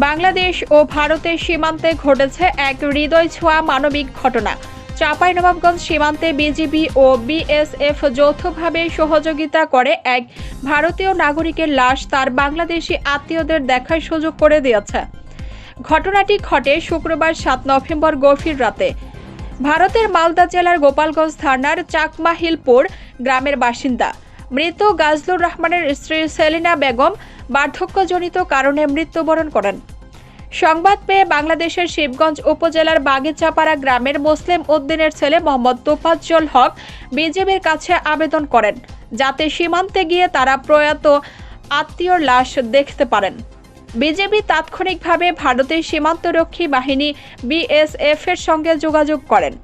বাংলাদেশ ও ভারতের সীমান্তে ঘটেছে এক হৃদয় ছোঁয়া মানবিক ঘটনা। চাঁপাইনবাবগঞ্জ সীমান্তে বিজিবি ও বিএসএফ যৌথভাবে সহযোগিতা করে এক ভারতীয় নাগরিকের লাশ তার বাংলাদেশি আত্মীয়দের দেখার সুযোগ করে দিয়েছে। ঘটনাটি ঘটে শুক্রবার 7 নভেম্বর গভীর রাতে। ভারতের মালদা জেলার গোপালগঞ্জ থানার চাকমাহিলপুর গ্রামের বাসিন্দা মৃত গাজলুর রহমানের স্ত্রী সেলিনা বেগম বার্ধক্যজনিত কারণে মৃত্যুবরণ করেন। সংবাদ পেয়ে বাংলাদেশের শিবগঞ্জ উপজেলার বাগিচাপাড়া গ্রামের মুসলিম উদ্দিনের ছেলে মোহাম্মদ তোফাজ্জল হক বিজিবির কাছে আবেদন করেন যাতে সীমান্তে গিয়ে তারা প্রয়াত আত্মীয়র লাশ দেখতে পারেন। বিজিবি তাৎক্ষণিকভাবে ভারতের সীমান্তরক্ষী বাহিনী বিএসএফ এর সঙ্গে যোগাযোগ করেন।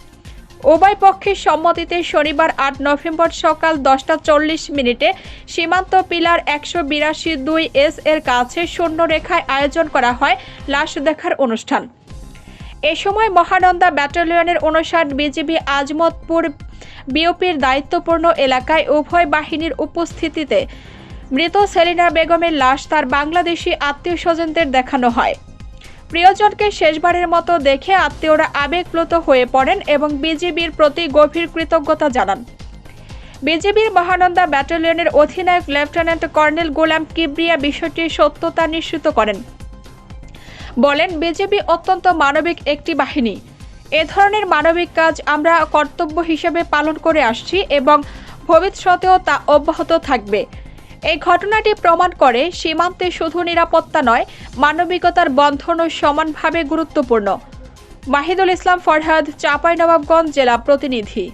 উভয় পক্ষের সম্মতিতে শনিবার 8 নভেম্বর সকাল 10:40 সীমান্ত পিলার 182-2S এর কাছে শূন্য রেখায় আয়োজন করা হয় লাশ দেখার অনুষ্ঠান। এ সময় মহানন্দা ব্যাটালিয়নের 59 বিজিবি আজমতপুর বিওপির দায়িত্বপূর্ণ এলাকায় উভয় বাহিনীর উপস্থিতিতে মৃত সেলিনা বেগমের লাশ তার বাংলাদেশি আত্মীয় স্বজনদের দেখানো হয়। প্রিয়জনকে শেষবারের মতো দেখে আত্মীয়রা আবেগপ্লুত হয়ে পড়েন এবং বিজিবির প্রতি গভীর কৃতজ্ঞতা জানান। বিজিবির মহানন্দা ব্যাটালিয়নের অধিনায়ক লেফটেন্যান্ট কর্নেল গোলাম কিবরিয়া বিষয়টির সত্যতা নিশ্চিত করেন। বলেন, বিজিবি অত্যন্ত মানবিক একটি বাহিনী। এ ধরনের মানবিক কাজ আমরা কর্তব্য হিসেবে পালন করে আসছি এবং ভবিষ্যতেও তা অব্যাহত থাকবে। এই ঘটনাটি প্রমাণ করে সীমান্তে শুধু নিরাপত্তা নয়, মানবিকতার বন্ধনও সমানভাবে গুরুত্বপূর্ণ। মাহিদুল ইসলাম ফরহাদ, চাঁপাইনবাবগঞ্জ জেলা প্রতিনিধি।